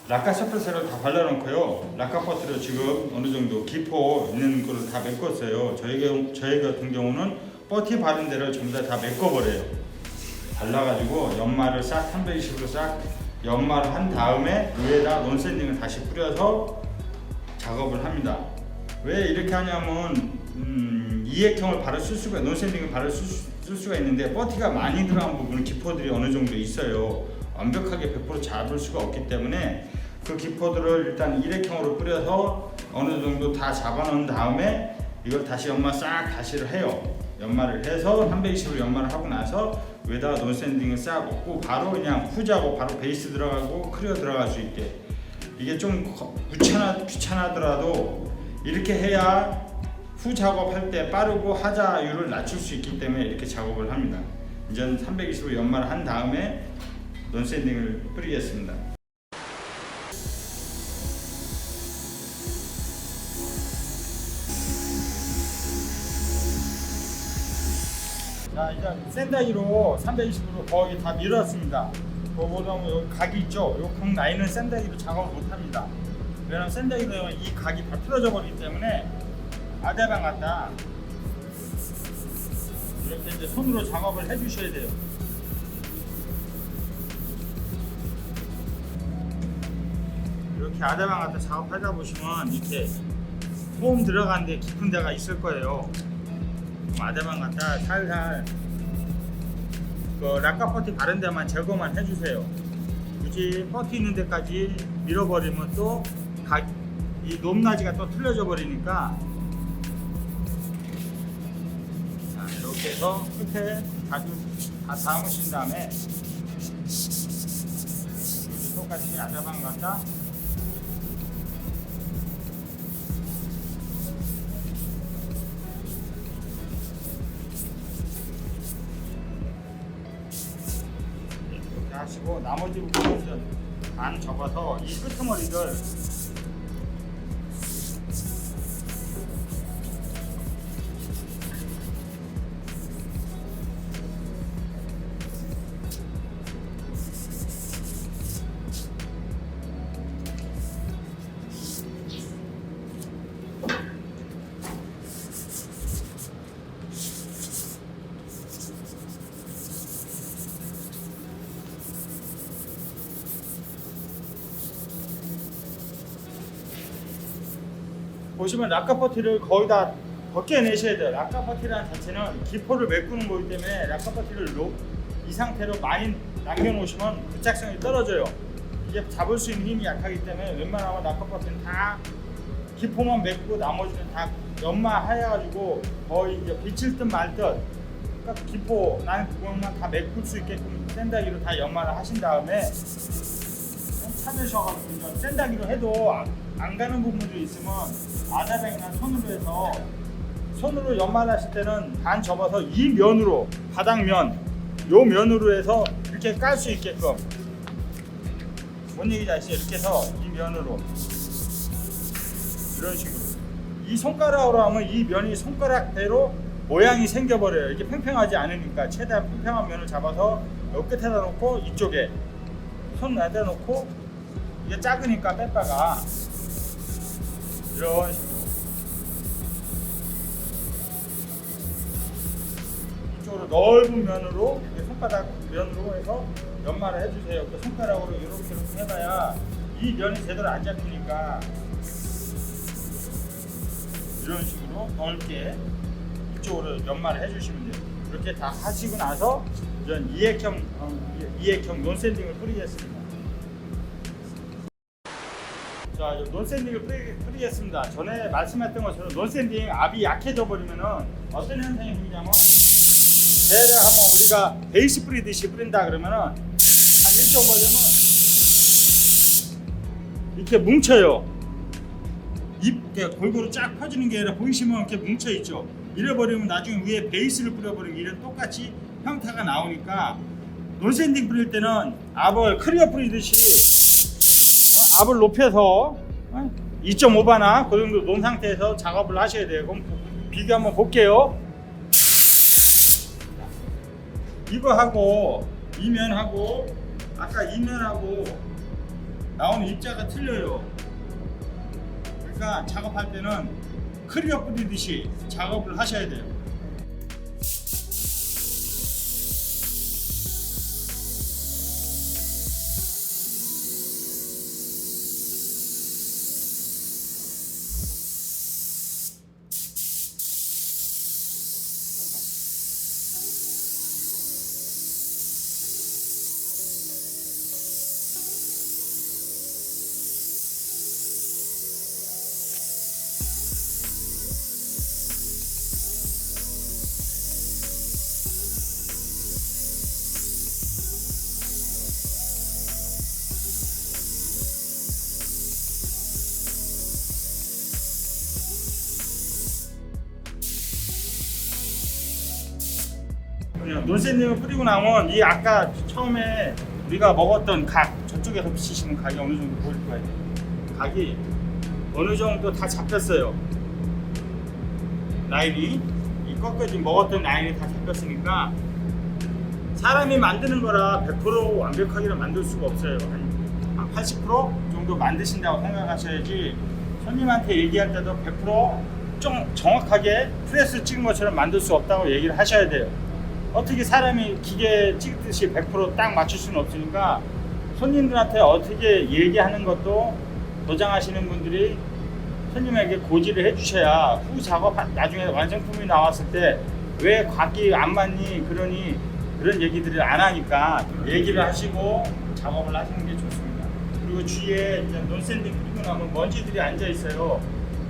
락카 서페스를 다 발라놓고요. 락카 퍼트를 지금 어느 정도 기포 있는 거를 다 메꿨어요. 저희 같은 경우는 퍼티 바른 데를 전부 다 메꿔버려요. 발라가지고 연마를 싹 320으로 싹 연마를 한 다음에 위에다 논샌딩을 다시 뿌려서 작업을 합니다. 왜 이렇게 하냐면 이액형을 바로 쓸 수가, 논샌딩을 바로 쓸 수가 있는데 퍼티가 많이 들어간 부분은 기포들이 어느 정도 있어요. 완벽하게 100% 잡을 수가 없기 때문에 그 기포들을 일단 일액형으로 뿌려서 어느 정도 다 잡아놓은 다음에 이걸 다시 연마 싹 다시를 해요. 연마를 해서 320으로 연마를 하고 나서 위에다가 논샌딩을 싹 얹고 바로 그냥 후자고 바로 베이스 들어가고 크리어 들어갈 수 있게. 이게 좀 귀찮아더라도 이렇게 해야 후 작업할 때 빠르고 하자율을 낮출 수 있기 때문에 이렇게 작업을 합니다. 이제 320으로 연마를 한 다음에 논샌딩을 뿌리겠습니다. 자, 이제 샌다기로 320으로 거의 다 밀었습니다. 그거보다 여기 각이 있죠? 이 각 라인은 샌다기로 작업을 못합니다. 왜냐면 샌다기로 이 각이 다 틀어져 버리기 때문에 아대방 갖다 이렇게 이제 손으로 작업을 해주셔야 돼요. 이렇게 아대방 갖다 작업하다 보시면 이렇게 폼 들어간 데 깊은 데가 있을 거예요. 아대방 갖다 살살 그 락카 퍼티 바른 데만 제거만 해주세요. 굳이 퍼티 있는 데까지 밀어버리면 또 이 높낮이가 또 틀려져 버리니까, 자, 이렇게 해서 끝에 다 담으신 다음에 똑같이 아대방 갖다 하시고 나머지 부분은 반 접어서 이 끄트머리를 보시면 락카 퍼티를 거의 다 벗겨내셔야 돼요. 락카 퍼티라는 자체는 기포를 메꾸는 거기 때문에 락카 퍼티를 이 상태로 많이 남겨놓으시면 부착성이 떨어져요. 이게 잡을 수 있는 힘이 약하기 때문에 웬만하면 락카 퍼티는 다 기포만 메꾸고 나머지는 다 연마해가지고 거의 이제 비칠 듯 말 듯 그러니까 기포 나는 부분만 다 메꿀 수 있게끔 샌다기로 다 연마를 하신 다음에 찾으셔가지고 샌다기로 해도 안 가는 부분도 있으면 아다뱅이나 손으로 해서 손으로 연마를 하실 때는 반 접어서 이 면으로 바닥면 요 면으로 해서 이렇게 깔 수 있게끔, 뭔 얘기인지 아시죠? 이렇게 해서 이 면으로 이런 식으로 이 손가락으로 하면 이 면이 손가락대로 모양이 생겨버려요. 이게 팽팽하지 않으니까 최대한 팽팽한 면을 잡아서 요 끝에다 놓고 이쪽에 손 놔다 놓고, 이게 작으니까 빼빠가 이런 식으로 이쪽으로 넓은 면으로 손바닥 면으로 해서 연마를 해주세요. 그 손가락으로 이렇게 해봐야 이 면이 제대로 안 잡히니까 이런 식으로 넓게 이쪽으로 연마를 해주시면 돼요. 이렇게 다 하시고 나서 이런 이액형 논샌딩을 뿌리겠습니다. 자, 논샌딩을 뿌리겠습니다. 전에 말씀했던 것처럼 논샌딩 압이 약해져 버리면은 어떤 현상이 생기냐면, 대략 한번 우리가 베이스 뿌리듯이 뿌린다 그러면은 한 1.5 되면 이렇게 뭉쳐요. 이렇게 골고루 쫙 펴지는 게 아니라 보이시면 이렇게 뭉쳐 있죠. 이래버리면 나중에 위에 베이스를 뿌려버리면 이런 똑같이 형태가 나오니까, 논샌딩 뿌릴 때는 압을 크리어 뿌리듯이 압을 높여서 2.5바나 그 정도 놓은 상태에서 작업을 하셔야 돼요. 그럼 비교 한번 볼게요. 이거 하고 이면하고 아까 이면하고 나오는 입자가 틀려요. 그러니까 작업할 때는 클리어 뿌리듯이 작업을 하셔야 돼요. 논센딩을 뿌리고 나면 이 아까 처음에 우리가 먹었던 각, 저쪽에서 비치시는 각이 어느 정도 보일 거예요. 각이 어느 정도 다 잡혔어요. 라인이 이 꺾여진 먹었던 라인이 다 잡혔으니까 사람이 만드는 거라 100% 완벽하게는 만들 수가 없어요. 한 80% 정도 만드신다고 생각하셔야지 손님한테 얘기할 때도 100%좀 정확하게 프레스 찍은 것처럼 만들 수 없다고 얘기를 하셔야 돼요. 어떻게 사람이 기계 찍듯이 100% 딱 맞출 수는 없으니까 손님들한테 어떻게 얘기하는 것도 도장하시는 분들이 손님에게 고지를 해주셔야 후 작업 나중에 완성품이 나왔을 때 왜 각이 안 맞니 그러니 그런 얘기들을 안 하니까 얘기를 하시고 작업을 하시는 게 좋습니다. 그리고 주위에 이제 논샌딩 뿌리고 나면 먼지들이 앉아 있어요.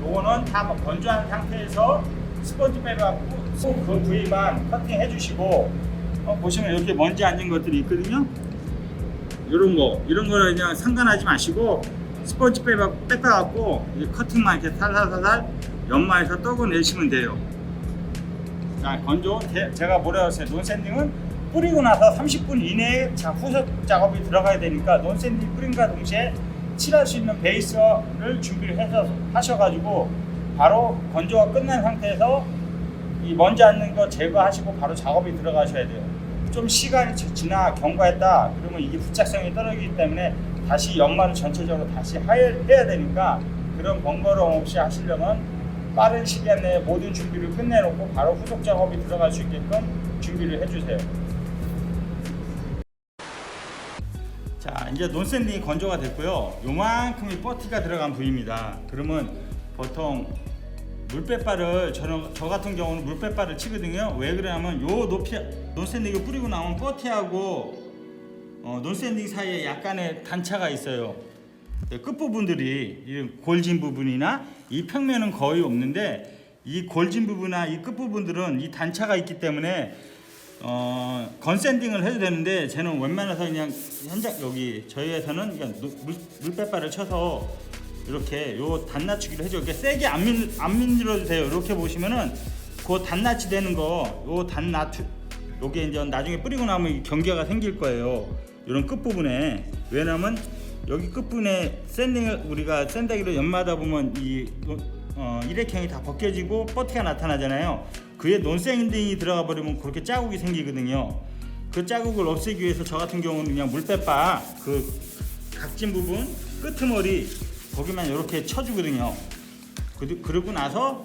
요거는 다 건조한 상태에서 스펀지 빼갖고 그 부위만 커팅 해주시고 보시면 이렇게 먼지 앉은 것들이 있거든요. 이런 거는 그냥 상관하지 마시고 스펀지 빼갖고 커팅만 이렇게 살살살살 연마해서 떠내시면 돼요. 자, 건조 제가 뭐라 했어요? 논샌딩은 뿌리고 나서 30분 이내에 후속 작업이 들어가야 되니까 논샌딩 뿌린과 동시에 칠할 수 있는 베이스를 준비를 해서 하셔가지고 바로 건조가 끝난 상태에서 이 먼지 앉는 거 제거하시고 바로 작업이 들어가셔야 돼요. 좀 시간이 지나 경과했다 그러면 이게 부착성이 떨어지기 때문에 다시 연마를 전체적으로 다시 해야 되니까 그런 번거로움 없이 하시려면 빠른 시간 내에 모든 준비를 끝내놓고 바로 후속 작업이 들어갈 수 있게끔 준비를 해주세요. 자, 이제 논샌딩이 건조가 됐고요. 요만큼이 버티가 들어간 부위입니다. 그러면 보통 물빼빠를 저 같은 경우는 물빼빠를 치거든요. 왜 그러냐면 요 높이 논샌딩을 뿌리고 나면 버티하고 논샌딩 사이에 약간의 단차가 있어요. 끝부분들이 이 골진 부분이나 이 평면은 거의 없는데 이 골진 부분이나 이 끝부분들은 이 단차가 있기 때문에 건샌딩을 해도 되는데 쟤는 웬만해서 그냥 현장 여기 저희 회사는 그냥 물빼빠를 쳐서 이렇게 요 단낮추기를 해줘. 이렇게 세게 안 밀어도 돼요. 이렇게 보시면은 그 단낮이 되는 거, 요 단낮 요게 이제 나중에 뿌리고 나면 경계가 생길 거예요. 이런 끝 부분에. 왜냐면 여기 끝 부분에 샌딩을 우리가 샌다기로 연마하다 보면 이 일회형이 다 벗겨지고 버티가 나타나잖아요. 그에 논샌딩이 들어가 버리면 그렇게 자국이 생기거든요. 그 자국을 없애기 위해서 저 같은 경우는 그냥 물빼빠 그 각진 부분 끄트머리 거기만 이렇게 쳐주거든요. 그러고 나서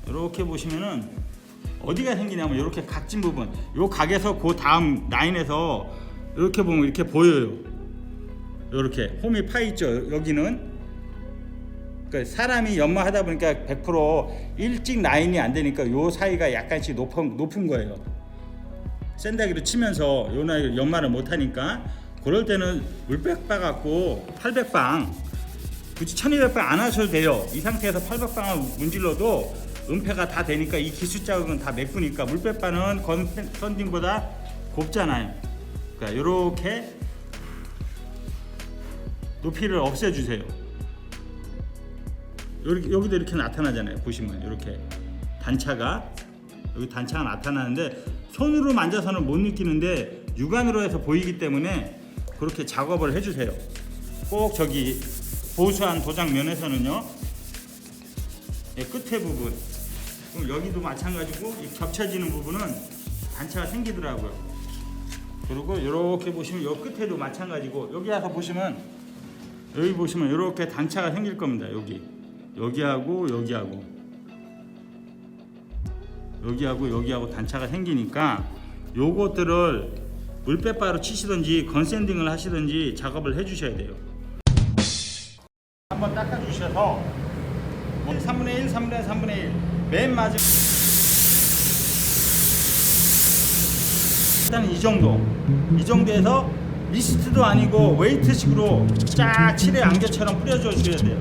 이렇게 보시면은 어디가 생기냐면 이렇게 각진 부분, 요 각에서 그 다음 라인에서 이렇게 보면 이렇게 보여요. 이렇게 홈이 파 있죠. 여기는 그러니까 사람이 연마하다 보니까 100% 일찍 라인이 안 되니까 요 사이가 약간씩 높은 거예요. 샌다기로 치면서 요 나이 연마를 못 하니까 그럴 때는 물빼빠 갖고 800방 굳이 1200방 안 하셔도 돼요. 이 상태에서 800방을 문질러도 은폐가 다 되니까 이 기수 자국은 다 메꾸니까 물빼빠는 건샌딩보다 곱잖아요. 그러니까 이렇게 높이를 없애주세요. 여기도 이렇게 나타나잖아요. 보시면 이렇게 단차가 여기 단차가 나타나는데 손으로 만져서는 못 느끼는데 육안으로 해서 보이기 때문에 그렇게 작업을 해주세요. 꼭 저기 보수한 도장 면에서는요. 끝에 부분 그럼 여기도 마찬가지고 이 겹쳐지는 부분은 단차가 생기더라고요. 그리고 이렇게 보시면 이 끝에도 마찬가지고 여기 와서 보시면 여기 보시면 이렇게 단차가 생길 겁니다. 여기하고 여기하고 단차가 생기니까 요것들을 물빼바로 치시든지 건샌딩을 하시든지 작업을 해 주셔야 돼요. 한번 닦아 주셔서 3분의 1, 3분의 1 맨 마지막 일단 이 정도에서 미스트도 아니고 웨이트식으로 쫙 칠해 안개처럼 뿌려줘 주셔야 돼요.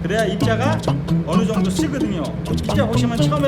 그래야 입자가 어느 정도 쓰거든요. 입자 보시면 처음에